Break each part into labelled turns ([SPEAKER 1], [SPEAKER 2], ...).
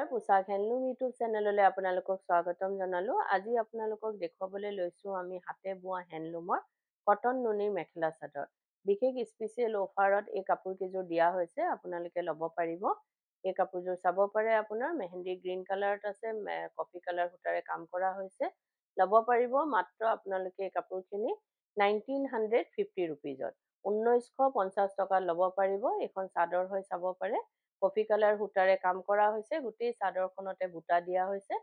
[SPEAKER 1] নমস্কাৰ, পোছাক handloom YouTube চেনেললৈ আপোনালোকক স্বাগতম জনালোঁ। আজি আপোনালোকক দেখুৱাবলৈ লৈছোঁ আমি হাতে বোৱা হেণ্ডলুমৰ কটন নুনিৰ মেখেলা চাদৰ। বিশেষ স্পেচিয়েল অফাৰত এই কাপোৰকেইযোৰ দিয়া হৈছে, আপোনালোকে ল'ব পাৰিব। এই কাপোৰযোৰ চাব পাৰে, আপোনাৰ মেহেন্দি গ্ৰীণ কালাৰত আছে, কফি কালাৰ সূতাৰে কাম কৰা হৈছে। ল'ব পাৰিব মাত্ৰ আপোনালোকে এই কাপোৰখিনি 1950 ৰুপিজত, 1950 টকাত ল'ব পাৰিব। এইখন চাদৰ হৈ চাব পাৰে। কফি কালাৰ সূতাৰে কাম কৰা হৈছে, গোটেই চাদৰখনতে বুটা দিয়া হৈছে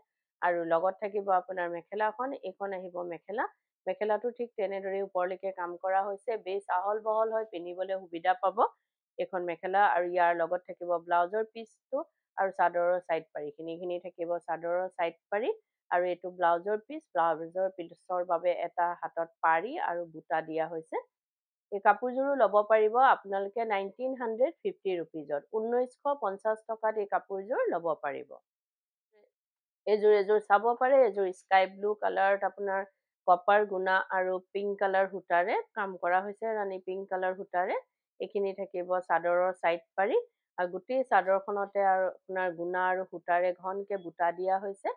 [SPEAKER 1] আৰু লগত থাকিব আপোনাৰ মেখেলাখন। এইখন আহিব মেখেলা। মেখেলাটো ঠিক তেনেদৰে ওপৰলৈকে কাম কৰা হৈছে, বেছ আহল বহল হয়, পিন্ধিবলৈ সুবিধা পাব এইখন মেখেলা। আৰু ইয়াৰ লগত থাকিব ব্লাউজৰ পিচটো আৰু চাদৰৰ ছাইড পাৰিখিনি। এইখিনি থাকিব চাদৰৰ ছাইড পাৰি আৰু এইটো ব্লাউজৰ পিচ। ব্লাউজৰ পিচৰ বাবে এটা হাতত পাৰি আৰু বুটা দিয়া হৈছে। এই কাপোৰযোৰো ল'ব পাৰিব আপোনালোকে 1950 ৰুপিজত, 1950 টকাত এই কাপোৰযোৰ ল'ব পাৰিব। এযোৰ চাব পাৰে, এযোৰ স্কাই ব্লু কালাৰত আপোনাৰ কপাৰ গুণা আৰু পিংক কালাৰ সূতাৰে কাম কৰা হৈছে, ৰাণী পিংক কালাৰ সূতাৰে। এইখিনি থাকিব চাদৰৰ ছাইড পাৰি আৰু গোটেই চাদৰখনতে আৰু আপোনাৰ গুণা আৰু সূতাৰে ঘনকে বুটা দিয়া হৈছে।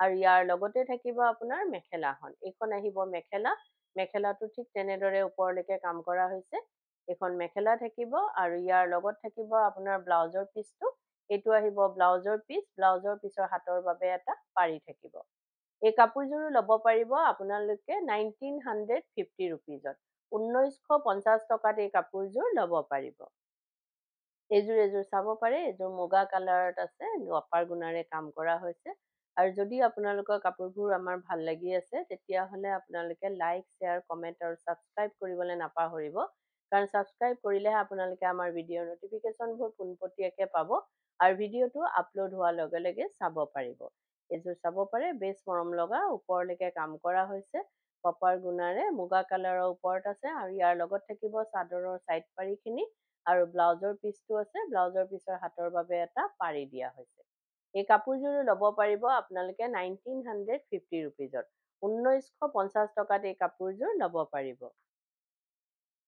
[SPEAKER 1] আৰু ইয়াৰ লগতে থাকিব আপোনাৰ মেখেলাখন। এইখন আহিব মেখেলা। মেখেলাটো ঠিক তেনেদৰে ওপৰলৈকে কাম কৰা হৈছে। এইখন মেখেলা থাকিব আৰু ইয়াৰ লগত থাকিব আপোনাৰ ব্লাউজৰ পিচটো। এইটো আহিব ব্লাউজৰ পিচ। ব্লাউজৰ পিচৰ হাতৰ বাবে এটা পাৰি থাকিব। এই কাপোৰযোৰো ল'ব পাৰিব আপোনালোকে 1950 ৰুপিজত, 1950 টকাত এই কাপোৰযোৰ ল'ব পাৰিব। এযোৰ চাব পাৰে, এযোৰ মুগা কালাৰত আছে, কপাৰ গুণাৰে কাম কৰা হৈছে। আৰু যদি আপোনালোকৰ কাপোৰবোৰ আমাৰ ভাল লাগি আছে, তেতিয়াহ'লে আপোনালোকে লাইক, শ্বেয়াৰ, কমেণ্ট আৰু ছাবস্ক্ৰাইব কৰিবলৈ নাপাহৰিব। কাৰণ ছাবস্ক্ৰাইব কৰিলেহে আপোনালোকে আমাৰ ভিডিঅ'ৰ ন'টিফিকেশ্যনবোৰ পোনপটীয়াকৈ পাব আৰু ভিডিঅ'টো আপলোড হোৱাৰ লগে লগে চাব পাৰিব। এযোৰ চাব পাৰে, বেছ মৰম লগা, ওপৰলৈকে কাম কৰা হৈছে। কপাৰ গুণাৰে মুগা কালাৰৰ ওপৰত আছে আৰু ইয়াৰ লগত থাকিব চাদৰৰ ছাইড পাৰিখিনি আৰু ব্লাউজৰ পিচটো আছে। ব্লাউজৰ পিচৰ হাতৰ বাবে এটা পাৰি দিয়া হৈছে। এই কাপোৰযোৰো ল'ব পাৰিব আপোনালোকে 1950 ৰুপিজত, 1950 টকাত এই কাপোৰযোৰ ল'ব পাৰিব।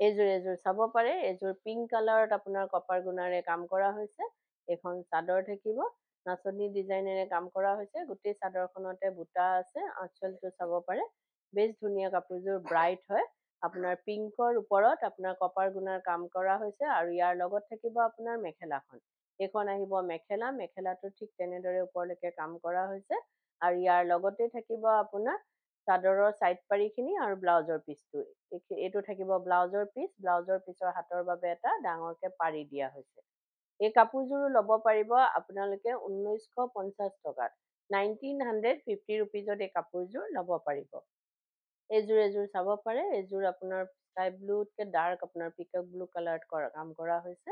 [SPEAKER 1] এযোৰ চাব পাৰে, এযোৰ পিংক কালাৰত আপোনাৰ কপাৰ গুণাৰে কাম কৰা হৈছে। এখন চাদৰ থাকিব, নাচনী ডিজাইনেৰে কাম কৰা হৈছে। গোটেই চাদৰখনতে বুটা আছে। আঁচলটো চাব পাৰে, বেছ ধুনীয়া কাপোৰযোৰ, ব্ৰাইট হয়। আপোনাৰ পিংকৰ ওপৰত আপোনাৰ কপাৰ গুণাৰ কাম কৰা হৈছে আৰু ইয়াৰ লগত থাকিব আপোনাৰ মেখেলাখন। এইখন আহিব মেখেলা। মেখেলাটো ঠিক তেনেদৰে ওপৰলৈকে কাম কৰা হৈছে আৰু ইয়াৰ লগতে থাকিব আপোনাৰ চাদৰৰ ছাইড পাৰিখিনি আৰু ব্লাউজৰ পিচটো। এইটো থাকিব ব্লাউজৰ পিচ। ব্লাউজৰ পিচৰ হাতৰ বাবে এটা ডাঙৰকে পাৰি দিয়া হৈছে। এই কাপোৰযোৰো ল'ব পাৰিব আপোনালোকে 1950 টকাত, 1950 ৰুপিজত এই কাপোৰযোৰ ল'ব পাৰিব। এযোৰ চাব পাৰে, এযোৰ আপোনাৰ স্কাই ব্লুতকৈ ডাৰ্ক আপোনাৰ পিকক ব্লু কালাৰত কাম কৰা হৈছে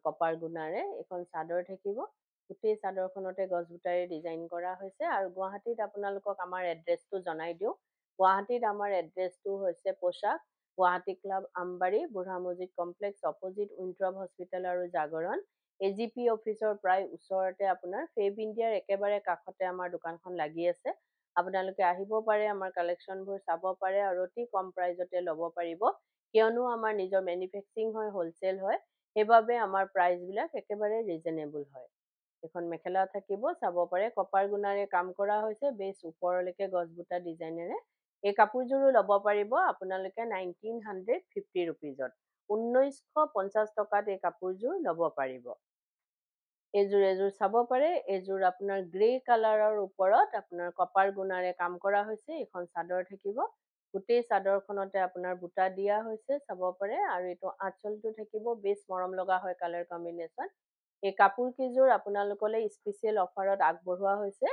[SPEAKER 1] কপাৰ গুণাৰে। এখন চাদৰ থাকিব, গোটেই চাদৰখনতে গছ বুটাৰে ডিজাইন কৰা হৈছে। আৰু গুৱাহাটীত আপোনালোকক আমাৰ এড্ৰেছটো জনাই দিওঁ। গুৱাহাটীত আমাৰ এড্ৰেছটো হৈছে পোছাক গুৱাহাটী ক্লাব আমবাৰী, বুঢ়া মছজিদ কমপ্লেক্স অপজিট উইণ্ট্ৰপ হস্পিটেল আৰু জাগৰণ। AGP অফিচৰ প্ৰায় ওচৰতে আপোনাৰ ফেব ইণ্ডিয়াৰ একেবাৰে কাষতে আমাৰ দোকানখন লাগি আছে। আপোনালোকে আহিব পাৰে, আমাৰ কালেকশ্যনবোৰ চাব পাৰে আৰু অতি কম প্ৰাইজতে ল'ব পাৰিব। কিয়নো আমাৰ নিজৰ মেনুফেক্সাৰিং হয়, হ'লচেল হয়, সেইবাবে আমাৰ প্ৰাইচবিলাক একেবাৰে ৰিজনেবল হয়। এখন মেখেলা থাকিব, চাব পাৰে, কপাৰ গুণাৰে কাম কৰা হৈছে, বেছ ওপৰলৈকে গছ বুটা ডিজাইনেৰে। এই কাপোৰযোৰো ল'ব পাৰিব আপোনালোকে 1950 ৰুপিজত, 1950 টকাত এই কাপোৰযোৰ ল'ব পাৰিব। এযোৰ চাব পাৰে, এযোৰ আপোনাৰ গ্ৰে কালাৰৰ ওপৰত আপোনাৰ কপাৰ গুণাৰে কাম কৰা হৈছে। এইখন চাদৰ থাকিব, গোটেই চাদৰখনতে আপোনাৰ বুটা দিয়া হৈছে, চাব পাৰে। আৰু এইটো আঁচলটো থাকিব, বেছ মৰম লগা হয় কালাৰ কম্বিনেশ্যন। এই কাপোৰকেইযোৰ আপোনালোকলৈ স্পেচিয়েল অফাৰত আগবঢ়োৱা হৈছে।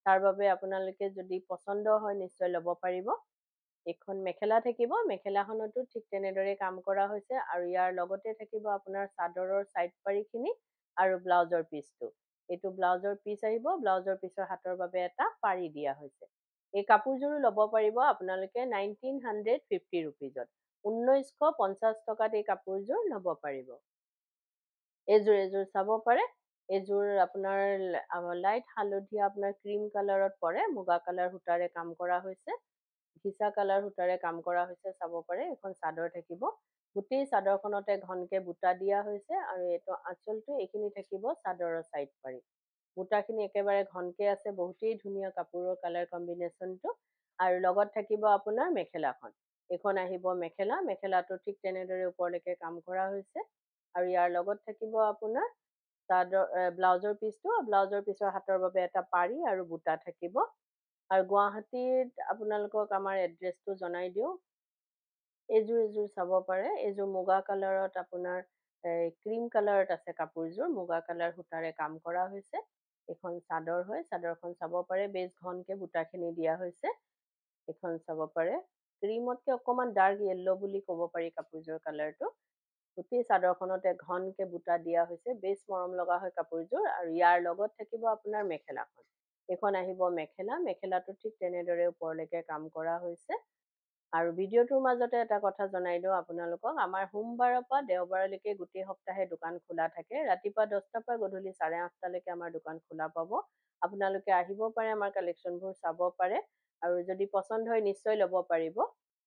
[SPEAKER 1] তাৰ বাবে আপোনালোকে যদি পচন্দ হয় নিশ্চয় ল'ব পাৰিব। এইখন মেখেলা থাকিব, মেখেলাখনতো ঠিক তেনেদৰে কাম কৰা হৈছে আৰু ইয়াৰ লগতে থাকিব আপোনাৰ চাদৰৰ ছাইড পাৰিখিনি আৰু ব্লাউজৰ পিচটো। এইটো ব্লাউজৰ পিচ আহিব, ব্লাউজৰ পিচৰ হাতৰ বাবে এটা পাৰি দিয়া হৈছে। এই কাপোৰযোৰো ল'ব পাৰিব আপোনালোকে 1950 ৰুপিজত, 1950 টকাত এই কাপোৰযোৰ ল'ব পাৰিব। এযোৰ চাব পাৰে, এযোৰ আপোনাৰ লাইট হালধীয়া আপোনাৰ ক্ৰীম কালাৰত পৰে, মুগা কালাৰ সূতাৰে কাম কৰা হৈছে। ঘিচা কালাৰ সূতাৰে কাম কৰা হৈছে, চাব পাৰে। এখন চাদৰ থাকিব, গোটেই চাদৰখনতে ঘনকে বুটা দিয়া হৈছে আৰু এইটো আঁচলটো, এইখিনি থাকিব চাদৰৰ ছাইড পাৰি। বুটাখিনি একেবাৰে ঘনকে আছে, বহুতেই ধুনীয়া কাপোৰৰ কালাৰ কম্বিনেশ্যনটো। আৰু লগত থাকিব আপোনাৰ মেখেলাখন। এইখন আহিব মেখেলা, মেখেলাটো ঠিক তেনেদৰে ওপৰলৈকে কাম কৰা হৈছে। আৰু ইয়াৰ লগত থাকিব আপোনাৰ চাদৰ ব্লাউজৰ পিচটো, ব্লাউজৰ পিচৰ হাতৰ বাবে এটা পাৰি আৰু বুটা থাকিব। আৰু গুৱাহাটীত আপোনালোকক আমাৰ এড্ৰেছটো জনাই দিওঁ। এইযোৰ চাব পাৰে, এইযোৰ মুগা কালাৰত আপোনাৰ ক্ৰীম কালাৰত আছে কাপোৰযোৰ, মুগা কালাৰ সূতাৰে কাম কৰা হৈছে। এখন চাদৰ হয়, চাদৰখন চাব পাৰে, বেছ ঘনকে বুটাখিনি দিয়া হৈছে। এখন চাব পাৰে, ক্ৰীমতকে অকণমান ডাৰ্ক য়েল্লো বুলি ক'ব পাৰি কাপোৰযোৰ কালাৰটো। গোটেই চাদৰখনতে ঘনকে বুটা দিয়া হৈছে, বেছ মৰম লগা হয় কাপোৰযোৰ। আৰু ইয়াৰ লগত থাকিব আপোনাৰ মেখেলাখন। এইখন আহিব মেখেলা, মেখেলাটো ঠিক তেনেদৰে ওপৰলৈকে কাম কৰা হৈছে। আৰু ভিডিঅ'টোৰ মাজতে এটা কথা জনাই দিওঁ আপোনালোকক, আমাৰ সোমবাৰৰ পৰা দেওবাৰলৈকে গোটেই সপ্তাহে দোকান খোলা থাকে। ৰাতিপুৱা 10টাৰ পৰা গধূলি 8:30লৈকে আমাৰ দোকান খোলা পাব। আপোনালোকে আহিব পাৰে, আমাৰ কালেকশ্যনবোৰ চাব পাৰে। আৰু যদি পচন্দ হয় নিশ্চয় ল'ব পাৰিব।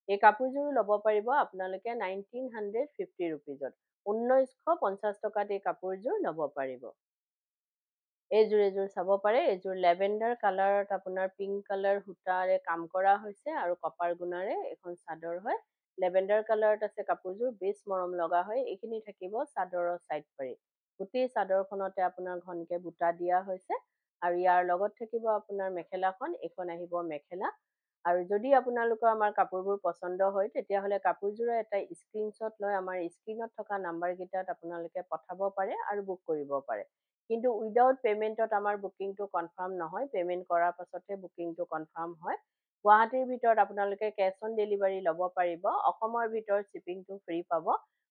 [SPEAKER 1] এই কাপোৰযোৰো ল'ব পাৰিব আপোনালোকে 1950 ৰুপিজত। 1950 টকাত এই কাপোৰযোৰ ল'ব পাৰিব। এইযোৰ চাব পাৰে, এইযোৰ লেভেণ্ডাৰ কালাৰত আপোনাৰ পিংক কালাৰ সূতাৰে কাম কৰা হৈছে আৰু কপাৰ গুণাৰে এখন চাদৰ হয়। লেভেণ্ডাৰ কালাৰত আছে কাপোৰযোৰ, বেছ মৰম লগা হয়। এইখিনি থাকিব চাদৰৰ ছাইড পাৰি। গোটেই চাদৰখনতে আপোনাৰ ঘনকে বুটা দিয়া হৈছে। আৰু ইয়াৰ লগত থাকিব আপোনাৰ মেখেলাখন, এইখন আহিব মেখেলা। আৰু যদি আপোনালোকৰ আমাৰ কাপোৰবোৰ পচন্দ হয়, তেতিয়াহ'লে কাপোৰযোৰৰ এটা স্ক্ৰীনশ্বট লৈ আমাৰ স্ক্ৰীনত থকা নাম্বাৰকেইটাত আপোনালোকে পঠাব পাৰে আৰু বুক কৰিব পাৰে। কিন্তু উইদাউট পে'মেণ্টত আমাৰ বুকিংটো কনফাৰ্ম নহয়, পে'মেণ্ট কৰাৰ পাছতহে বুকিংটো কনফাৰ্ম হয়। গুৱাহাটীৰ ভিতৰত আপোনালোকে কেছ অন ডেলিভাৰী ল'ব পাৰিব। অসমৰ ভিতৰত শ্বিপিংটো ফ্ৰী পাব,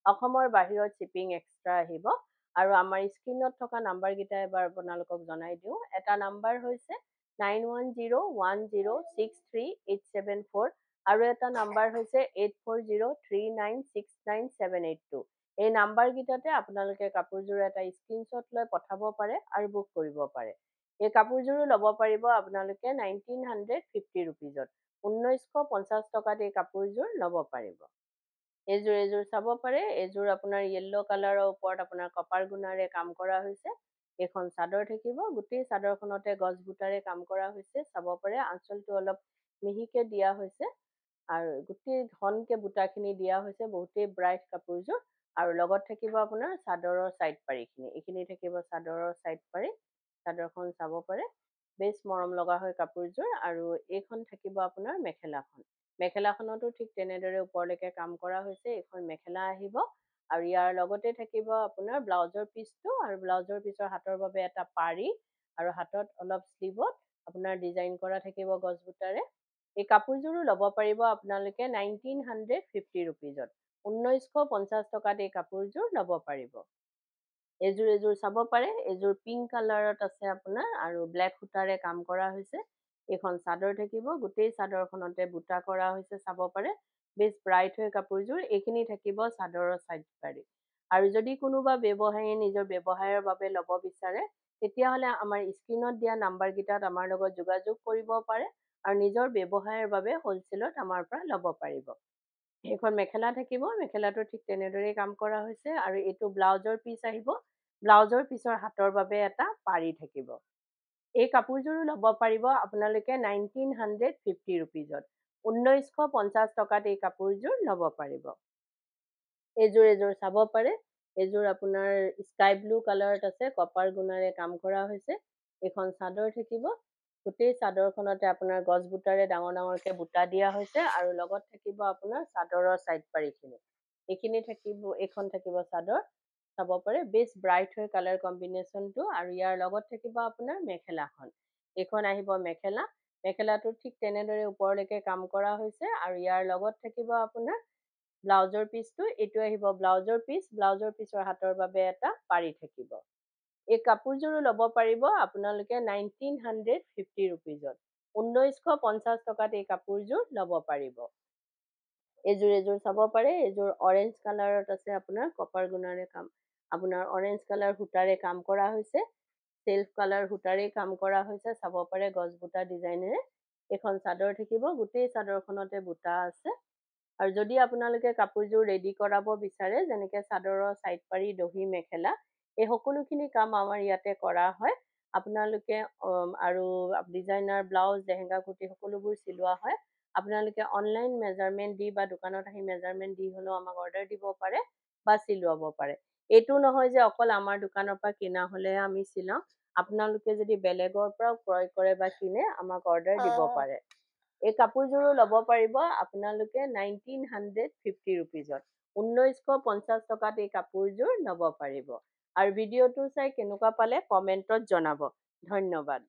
[SPEAKER 1] অসমৰ বাহিৰত শ্বিপিং এক্সট্ৰা আহিব। আৰু আমাৰ স্ক্ৰীনত থকা নাম্বাৰকেইটা এবাৰ আপোনালোকক জনাই দিওঁ। এটা নাম্বাৰ হৈছে 9101063874 আৰু এটা নাম্বাৰ হৈছে 8403969782। এই নাম্বাৰকেইটাতে আপোনালোকে কাপোৰযোৰ এটা স্ক্ৰীনশ্বট লৈ পঠাব পাৰে আৰু বুক কৰিব পাৰে। এই কাপোৰযোৰো ল'ব পাৰিব আপোনালোকে 1950 ৰুপিজত। 1950 টকাত এই কাপোৰযোৰ ল'ব পাৰিব। এইযোৰ চাব পাৰে, এইযোৰ আপোনাৰ য়েল্লো কালাৰৰ ওপৰত আপোনাৰ কপাৰ গুণাৰে কাম কৰা হৈছে। এইখন চাদৰ থাকিব, গোটেই চাদৰখনতে গছ বুটাৰে কাম কৰা হৈছে। চাব পাৰে, আঁচলটো অলপ মিহিকে দিয়া হৈছে আৰু গোটেই ঘনকে বুটাখিনি দিয়া হৈছে, বহুতেই ব্ৰাইট কাপোৰযোৰ। আৰু লগত থাকিব আপোনাৰ চাদৰৰ ছাইড পাৰিখিনি, এইখিনি থাকিব চাদৰৰ ছাইড পাৰি। চাদৰখন চাব পাৰে, বেছ মৰম লগা হয় কাপোৰযোৰ। আৰু এইখন থাকিব আপোনাৰ মেখেলাখন, মেখেলাখনতো ঠিক তেনেদৰে ওপৰলৈকে কাম কৰা হৈছে। এইখন মেখেলা আহিব। আৰু ইয়াৰ লগতে থাকিব আপোনাৰ ব্লাউজৰ পিচটো, আৰু ব্লাউজৰ পিচৰ হাতৰ বাবে এটা পাৰি আৰু হাতত অলপ শ্লিভত আপোনাৰ ডিজাইন কৰা থাকিব গছ বুটাৰে। এই কাপোৰযোৰো ল'ব পাৰিব আপোনালোকে 1950 ৰুপিজত। 1950 টকাত এই কাপোৰযোৰ ল'ব পাৰিব। এইযোৰ চাব পাৰে, এইযোৰ পিংক কালাৰত আছে আপোনাৰ আৰু ব্লেক সূতাৰে কাম কৰা হৈছে। এইখন চাদৰ থাকিব, গোটেই চাদৰখনতে বুটা কৰা হৈছে। চাব পাৰে, বেছ ব্ৰাইট হয় কাপোৰযোৰ। এইখিনি থাকিব চাদৰৰ ছাইড পাৰি। আৰু যদি কোনোবা ব্যৱসায়ীয়ে নিজৰ ব্যৱসায়ৰ বাবে ল'ব বিচাৰে, তেতিয়াহ'লে আমাৰ স্ক্ৰীনত দিয়া নাম্বাৰকেইটাত আমাৰ লগত যোগাযোগ কৰিব পাৰে আৰু নিজৰ ব্যৱসায়ৰ বাবে হ'লচেলত আমাৰ পৰা ল'ব পাৰিব। এইখন মেখেলা থাকিব, মেখেলাটো ঠিক তেনেদৰেই কাম কৰা হৈছে। আৰু এইটো ব্লাউজৰ পিচ আহিব, ব্লাউজৰ পিচৰ হাতৰ বাবে এটা পাৰি থাকিব। এই কাপোৰযোৰো ল'ব পাৰিব আপোনালোকে 1950 ৰুপিজত। 1950 টকাত এই কাপোৰযোৰ ল'ব পাৰিব। এইযোৰ চাব পাৰে, এইযোৰ আপোনাৰ স্কাই ব্লু কালাৰত আছে, কপাৰ গুণাৰে কাম কৰা হৈছে। এইখন চাদৰ থাকিব, গোটেই চাদৰখনতে আপোনাৰ গছ বুটাৰে ডাঙৰ ডাঙৰকে বুটা দিয়া হৈছে। আৰু লগত থাকিব আপোনাৰ চাদৰৰ ছাইড পাৰিখিনি, এইখিনি থাকিব। এইখন থাকিব চাদৰ, চাব পাৰে, বেছ ব্ৰাইট হয় কালাৰ কম্বিনেশ্যনটো। আৰু ইয়াৰ লগত থাকিব আপোনাৰ মেখেলাখন, এইখন আহিব মেখেলা, মেখেলাটো ঠিক তেনেদৰে ওপৰলৈকে কাম কৰা হৈছে। আৰু ইয়াৰ লগত থাকিব আপোনাৰ ব্লাউজৰ পিচটো, এইটো আহিব ব্লাউজৰ পিচ, ব্লাউজৰ পিচৰ হাতৰ বাবে এটা পাৰি থাকিব। এই কাপোৰযোৰো ল'ব পাৰিব আপোনালোকে 1950 ৰুপিজত। 1950 টকাত এই কাপোৰযোৰ ল'ব পাৰিব। এইযোৰ চাব পাৰে, এইযোৰ অৰেঞ্জ কালাৰত আছে আপোনাৰ কপাৰ গুণাৰে কাম, আপোনাৰ অৰেঞ্জ কালাৰ সূতাৰে কাম কৰা হৈছে। চেল্ফ কালাৰ সূতাৰে কাম কৰা হৈছে। চাব পাৰে, গছ বুটা ডিজাইনেৰে। এইখন চাদৰ থাকিব, গোটেই চাদৰখনতে বুটা আছে। আৰু যদি আপোনালোকে কাপোৰযোৰ ৰেডি কৰাব বিচাৰে, যেনেকৈ চাদৰৰ ছাইড পাৰি, দহি, মেখেলা, এই সকলোখিনি কাম আমাৰ ইয়াতে কৰা হয়। আপোনালোকে আৰু ডিজাইনাৰ ব্লাউজ, লেহেংগা, কুৰ্তি সকলোবোৰ চিলোৱা হয়। আপোনালোকে অনলাইন মেজাৰমেণ্ট দি বা দোকানত আহি মেজাৰমেণ্ট দি হ'লেও আমাক অৰ্ডাৰ দিব পাৰে বা চিলোৱাব পাৰে। এইটো নহয় যে অকল আমাৰ দোকানৰ পৰা কিনা হ'লেহে আমি চিলাওঁ। আপোনালোকে যদি বেলেগৰ পৰাও ক্ৰয় কৰে বা কিনে আমাক অৰ্ডাৰ দিব পাৰে। এই কাপোৰযোৰো ল'ব পাৰিব আপোনালোকে 1950 ৰুপিজত। 1950 টকাত এই কাপোৰযোৰ ল'ব পাৰিব। আৰু ভিডিঅ'টো চাই কেনেকুৱা পালে কমেণ্টত জনাব। ধন্যবাদ।